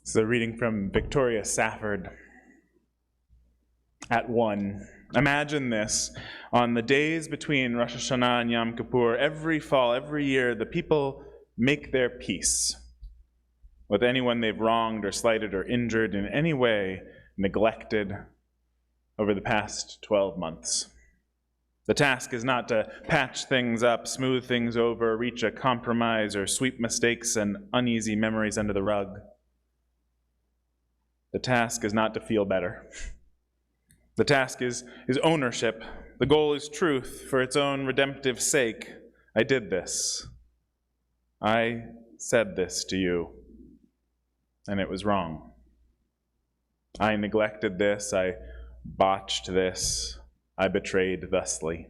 This is a reading from Victoria Safford at 1. Imagine this. On the days between Rosh Hashanah and Yom Kippur, every fall, every year, the people make their peace with anyone they've wronged or slighted or injured in any way, neglected over the past 12 months. The task is not to patch things up, smooth things over, reach a compromise, or sweep mistakes and uneasy memories under the rug. The task is not to feel better. The task is ownership. The goal is truth for its own redemptive sake. I did this. I said this to you, and it was wrong. I neglected this. I botched this. I betrayed thusly.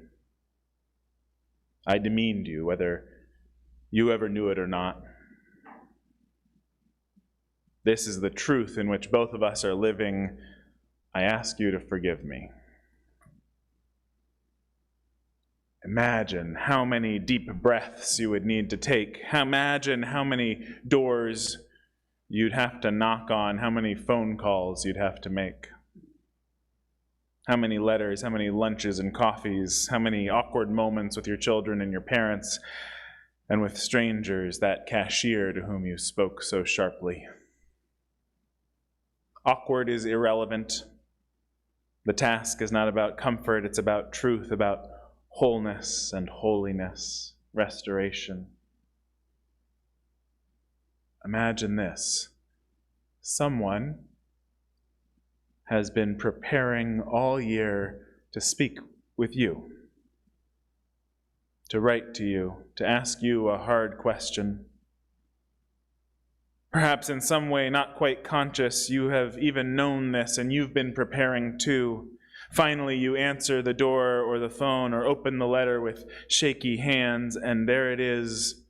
I demeaned you, whether you ever knew it or not. This is the truth in which both of us are living. I ask you to forgive me. Imagine how many deep breaths you would need to take. Imagine how many doors you'd have to knock on, how many phone calls you'd have to make. How many letters, how many lunches and coffees, how many awkward moments with your children and your parents, and with strangers, that cashier to whom you spoke so sharply. Awkward is irrelevant. The task is not about comfort, it's about truth, about wholeness and holiness, restoration. Imagine this. Someone has been preparing all year to speak with you, to write to you, to ask you a hard question. Perhaps in some way, not quite conscious, you have even known this and you've been preparing too. Finally, you answer the door or the phone or open the letter with shaky hands, and there it is,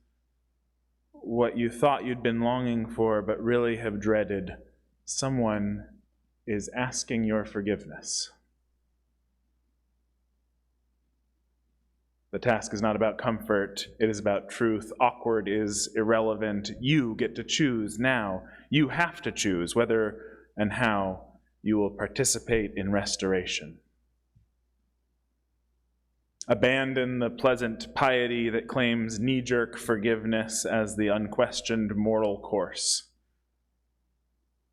what you thought you'd been longing for but really have dreaded. Someone is asking your forgiveness. The task is not about comfort, it is about truth. Awkward is irrelevant. You get to choose now. You have to choose whether and how you will participate in restoration. Abandon the pleasant piety that claims knee-jerk forgiveness as the unquestioned moral course.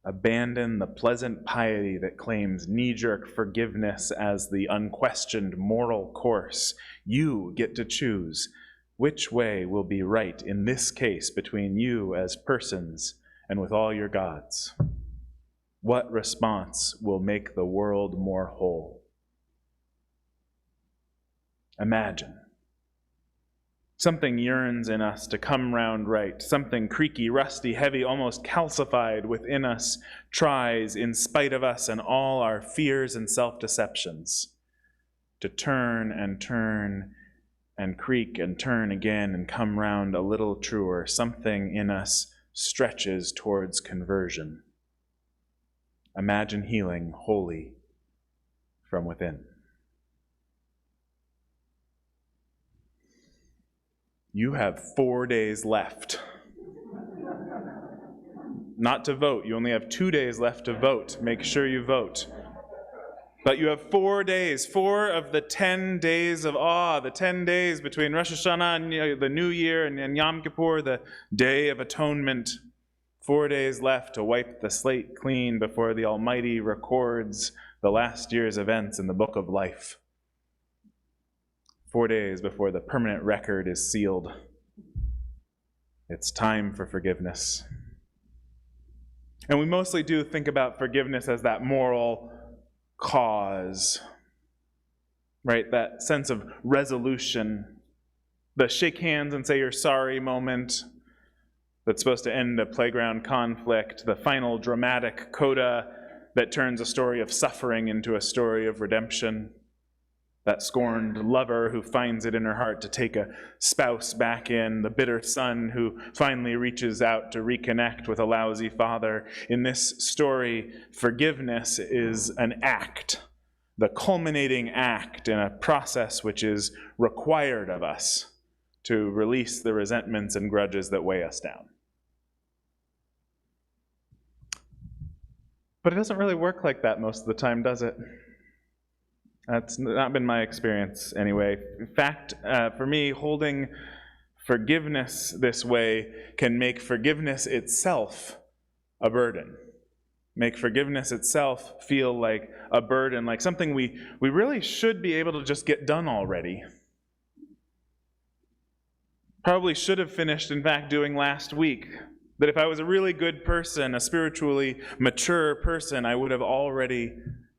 Abandon the pleasant piety that claims knee-jerk forgiveness as the unquestioned moral course. You get to choose which way will be right in this case between you as persons and with all your gods. What response will make the world more whole? Imagine. Something yearns in us to come round right. Something creaky, rusty, heavy, almost calcified within us tries, in spite of us and all our fears and self-deceptions, to turn and creak and turn again and come round a little truer. Something in us stretches towards conversion. Imagine healing wholly from within. You have 4 days left. Not to vote. You only have 2 days left to vote. Make sure you vote. But you have 4 days, 4 of the 10 days of awe, the 10 days between Rosh Hashanah and the New Year and Yom Kippur, the Day of Atonement. 4 days left to wipe the slate clean before the Almighty records the last year's events in the book of life. 4 days before the permanent record is sealed. It's time for forgiveness. And we mostly do think about forgiveness as that moral cause, right? That sense of resolution. The shake hands and say you're sorry moment that's supposed to end a playground conflict. The final dramatic coda that turns a story of suffering into a story of redemption. That scorned lover who finds it in her heart to take a spouse back in, the bitter son who finally reaches out to reconnect with a lousy father. In this story, forgiveness is an act, the culminating act in a process which is required of us to release the resentments and grudges that weigh us down. But it doesn't really work like that most of the time, does it? That's not been my experience anyway. In fact, for me, holding forgiveness this way can make forgiveness itself a burden. Make forgiveness itself feel like a burden, like something we really should be able to just get done already. Probably should have finished, in fact, doing last week. That if I was a really good person, a spiritually mature person, I would have already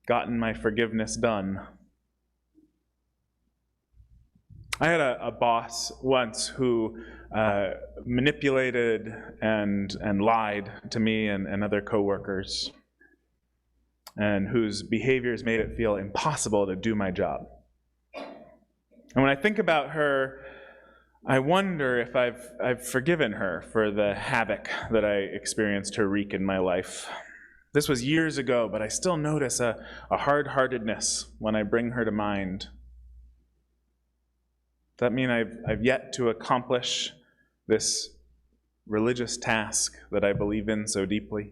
gotten my forgiveness done. I had a boss once who manipulated and lied to me and other coworkers, and whose behaviors made it feel impossible to do my job. And when I think about her, I wonder if I've forgiven her for the havoc that I experienced her wreak in my life. This was years ago, but I still notice a hard-heartedness when I bring her to mind. Does that mean I've yet to accomplish this religious task that I believe in so deeply?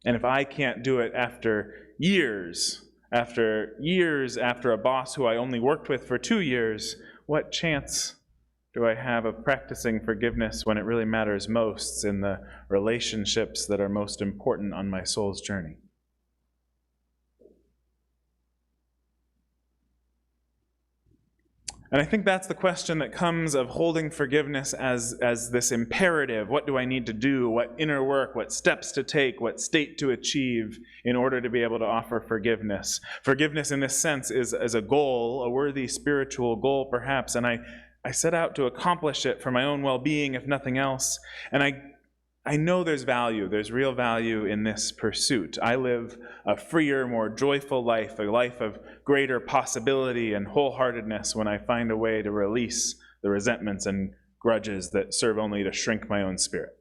And if I can't do it after years after a boss who I only worked with for 2 years, what chance do I have of practicing forgiveness when it really matters most in the relationships that are most important on my soul's journey? And I think that's the question that comes of holding forgiveness as this imperative. What do I need to do? What inner work? What steps to take? What state to achieve in order to be able to offer forgiveness? Forgiveness in this sense is a goal, a worthy spiritual goal perhaps, and I set out to accomplish it for my own well-being, if nothing else. And I know there's value, there's real value in this pursuit. I live a freer, more joyful life, a life of greater possibility and wholeheartedness when I find a way to release the resentments and grudges that serve only to shrink my own spirit.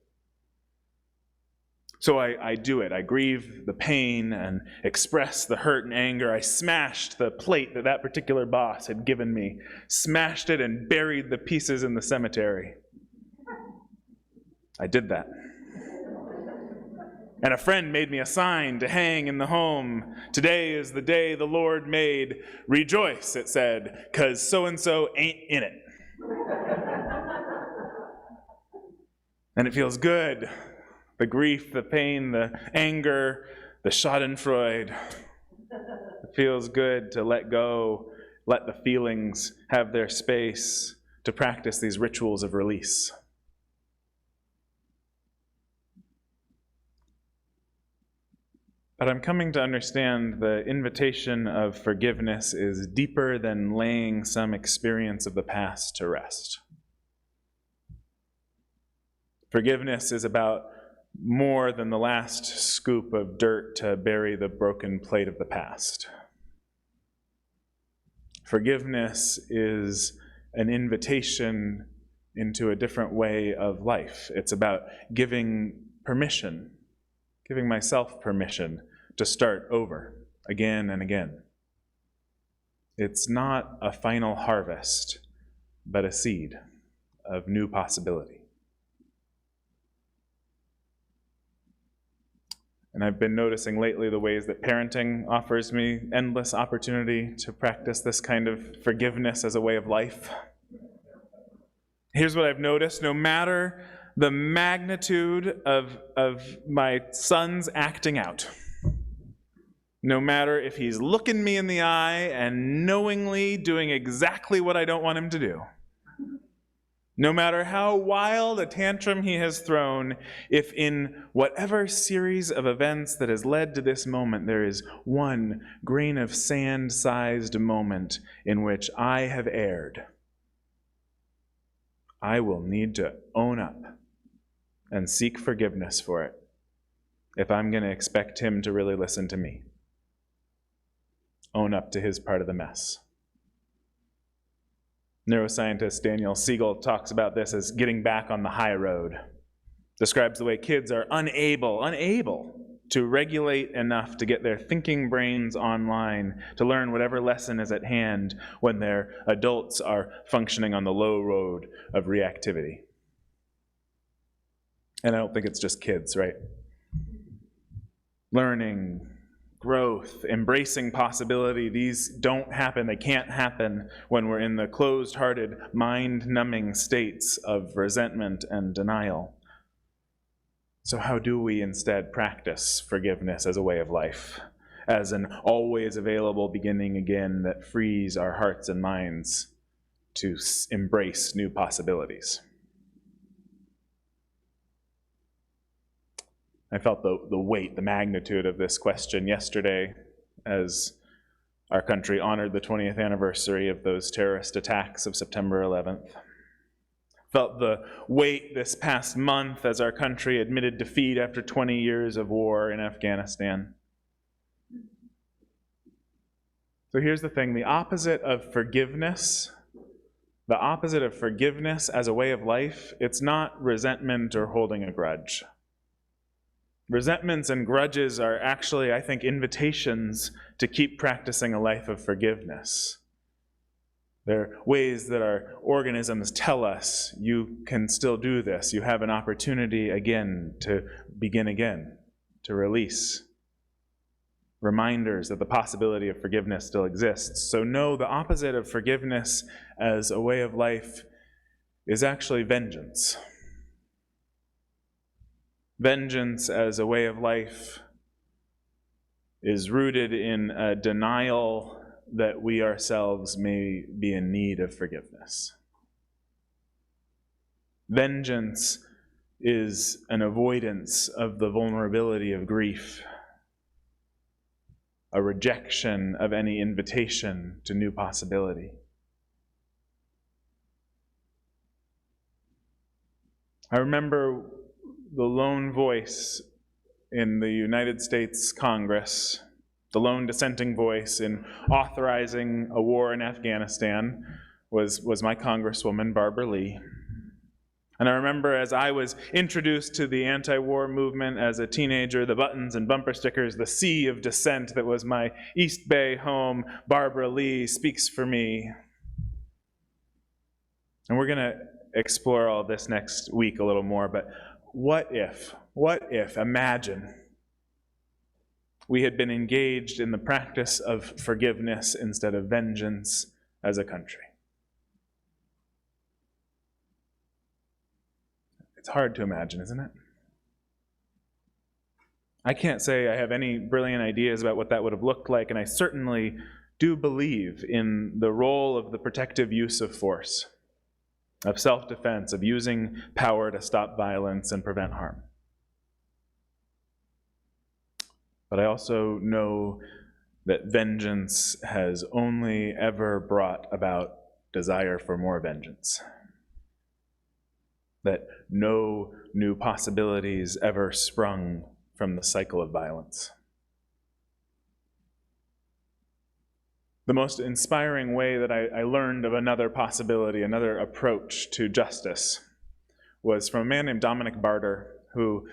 So I do it. I grieve the pain and express the hurt and anger. I smashed the plate that particular boss had given me, smashed it and buried the pieces in the cemetery. I did that. And a friend made me a sign to hang in the home. Today is the day the Lord made. Rejoice, it said, because so-and-so ain't in it. And it feels good. The grief, the pain, the anger, the schadenfreude. It feels good to let go, let the feelings have their space, to practice these rituals of release. But I'm coming to understand the invitation of forgiveness is deeper than laying some experience of the past to rest. Forgiveness is about more than the last scoop of dirt to bury the broken plate of the past. Forgiveness is an invitation into a different way of life. It's about giving myself permission to start over again and again. It's not a final harvest, but a seed of new possibility. And I've been noticing lately the ways that parenting offers me endless opportunity to practice this kind of forgiveness as a way of life. Here's what I've noticed. No matter the magnitude of my son's acting out, no matter if he's looking me in the eye and knowingly doing exactly what I don't want him to do, no matter how wild a tantrum he has thrown, if in whatever series of events that has led to this moment there is one grain of sand-sized moment in which I have erred, I will need to own up and seek forgiveness for it if I'm going to expect him to really listen to me. Own up to his part of the mess. Neuroscientist Daniel Siegel talks about this as getting back on the high road. Describes the way kids are unable to regulate enough to get their thinking brains online to learn whatever lesson is at hand when their adults are functioning on the low road of reactivity. And I don't think it's just kids, right? learning, growth, embracing possibility, these don't happen. They can't happen when we're in the closed-hearted, mind-numbing states of resentment and denial. So how do we instead practice forgiveness as a way of life, as an always available beginning again that frees our hearts and minds to embrace new possibilities? I felt the weight, the magnitude of this question yesterday as our country honored the 20th anniversary of those terrorist attacks of September 11th. Felt the weight this past month as our country admitted defeat after 20 years of war in Afghanistan. So here's the thing, the opposite of forgiveness as a way of life, it's not resentment or holding a grudge. Resentments and grudges are actually, I think, invitations to keep practicing a life of forgiveness. They're ways that our organisms tell us, you can still do this. You have an opportunity again to begin again, to release. Reminders that the possibility of forgiveness still exists. So no, the opposite of forgiveness as a way of life is actually vengeance. Vengeance as a way of life is rooted in a denial that we ourselves may be in need of forgiveness. Vengeance is an avoidance of the vulnerability of grief, a rejection of any invitation to new possibility. I remember the lone voice in the United States Congress, the lone dissenting voice in authorizing a war in Afghanistan was my Congresswoman, Barbara Lee. And I remember as I was introduced to the anti-war movement as a teenager, the buttons and bumper stickers, the sea of dissent that was my East Bay home, Barbara Lee speaks for me. And we're going to explore all this next week a little more, but what if, imagine, we had been engaged in the practice of forgiveness instead of vengeance as a country? It's hard to imagine, isn't it? I can't say I have any brilliant ideas about what that would have looked like, and I certainly do believe in the role of the protective use of force, of self-defense, of using power to stop violence and prevent harm. But I also know that vengeance has only ever brought about desire for more vengeance. That no new possibilities ever sprung from the cycle of violence. The most inspiring way that I learned of another possibility, another approach to justice, was from a man named Dominic Barter, who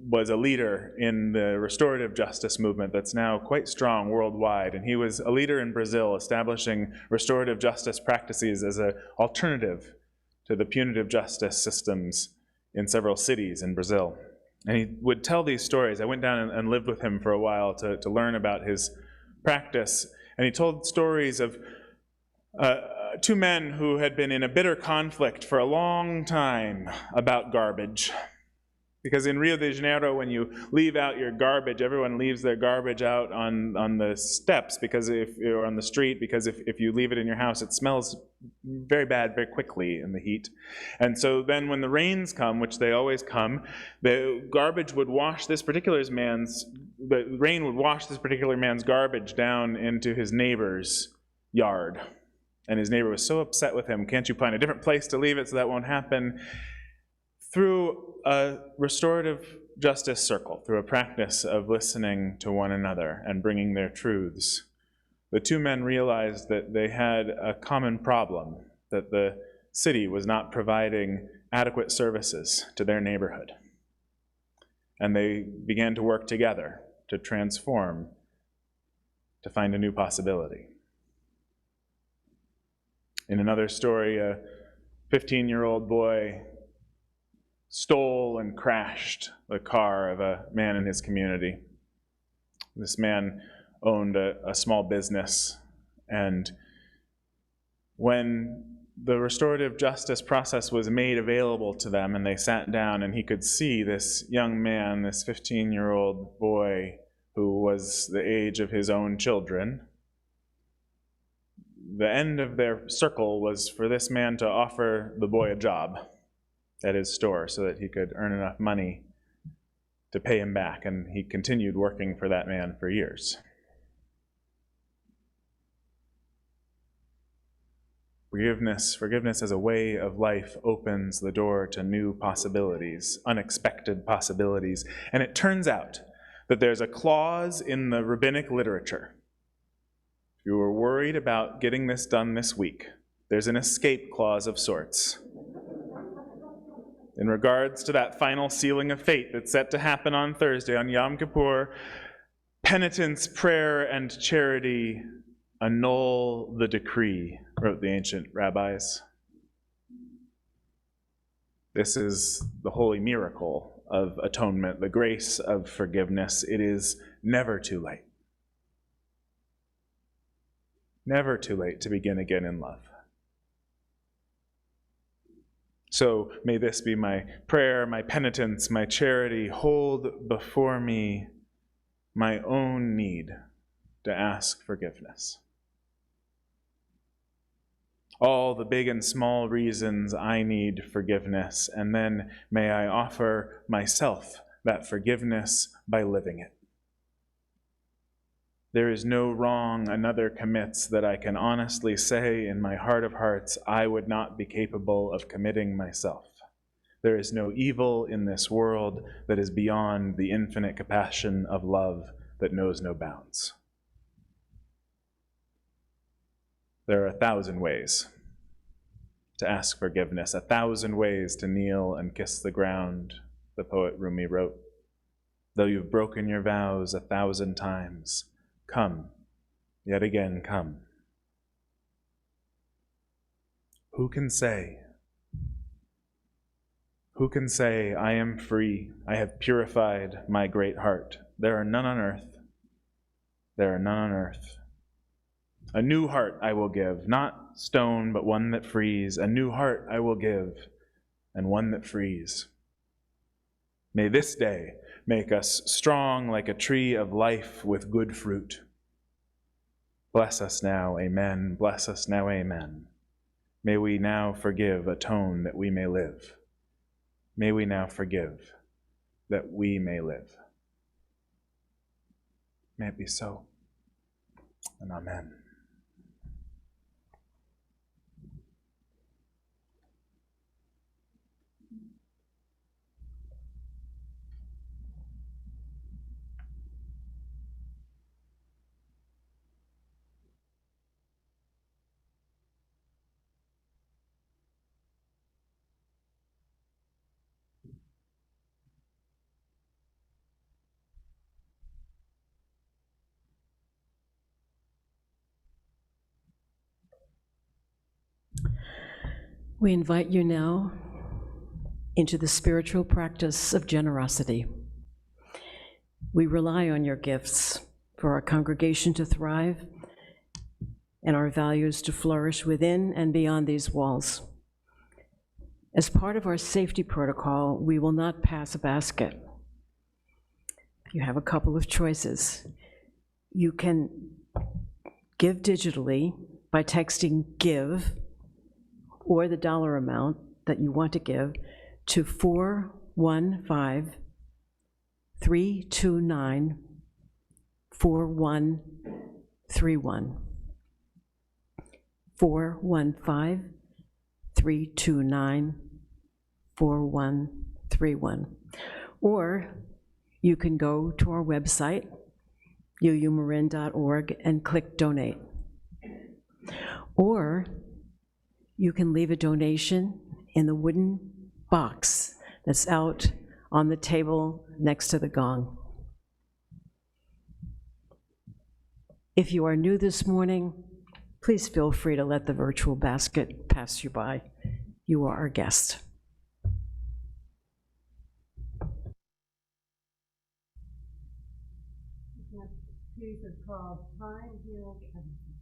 was a leader in the restorative justice movement that's now quite strong worldwide. And he was a leader in Brazil, establishing restorative justice practices as an alternative to the punitive justice systems in several cities in Brazil. And he would tell these stories. I went down and lived with him for a while to learn about his practice. And he told stories of two men who had been in a bitter conflict for a long time about garbage. Because in Rio de Janeiro, when you leave out your garbage, everyone leaves their garbage out on the steps, because or on the street, because if you leave it in your house, it smells very bad very quickly in the heat. And so then when the rains come, which they always come, the rain would wash this particular man's garbage down into his neighbor's yard. And his neighbor was so upset with him, can't you find a different place to leave it so that won't happen? Through a restorative justice circle, through a practice of listening to one another and bringing their truths, the two men realized that they had a common problem, that the city was not providing adequate services to their neighborhood. And they began to work together to transform, to find a new possibility. In another story, a 15-year-old boy stole and crashed the car of a man in his community. This man owned a small business, and when the restorative justice process was made available to them and they sat down and he could see this young man, this 15-year-old boy who was the age of his own children, the end of their circle was for this man to offer the boy a job at his store so that he could earn enough money to pay him back, and he continued working for that man for years. Forgiveness as a way of life opens the door to new possibilities, unexpected possibilities. And it turns out that there's a clause in the rabbinic literature. If you were worried about getting this done this week, there's an escape clause of sorts. In regards to that final sealing of fate that's set to happen on Thursday, on Yom Kippur, penitence, prayer, and charity annul the decree, wrote the ancient rabbis. This is the holy miracle of atonement, the grace of forgiveness. It is never too late. Never too late to begin again in love. So may this be my prayer, my penitence, my charity. Hold before me my own need to ask forgiveness. All the big and small reasons I need forgiveness, and then may I offer myself that forgiveness by living it. There is no wrong another commits that I can honestly say in my heart of hearts I would not be capable of committing myself. There is no evil in this world that is beyond the infinite compassion of love that knows no bounds. There are 1,000 ways to ask forgiveness, 1,000 ways to kneel and kiss the ground, the poet Rumi wrote. Though you've broken your vows 1,000 times, come, yet again come. Who can say, I am free, I have purified my great heart? There are none on earth. There are none on earth. A new heart I will give, not stone, but one that frees. A new heart I will give, and one that frees. May this day make us strong like a tree of life with good fruit. Bless us now, amen. Bless us now, amen. May we now forgive, atone, that we may live. May we now forgive, that we may live. May it be so, and amen. We invite you now into the spiritual practice of generosity. We rely on your gifts for our congregation to thrive and our values to flourish within and beyond these walls. As part of our safety protocol, we will not pass a basket. You have a couple of choices. You can give digitally by texting GIVE or the dollar amount that you want to give to 415-329-4131. 415-329-4131. Or you can go to our website, UUMarin.org, and click Donate. Or you can leave a donation in the wooden box that's out on the table next to the gong. If you are new this morning, please feel free to let the virtual basket pass you by. You are our guest. Next piece is called Time Heals Everything.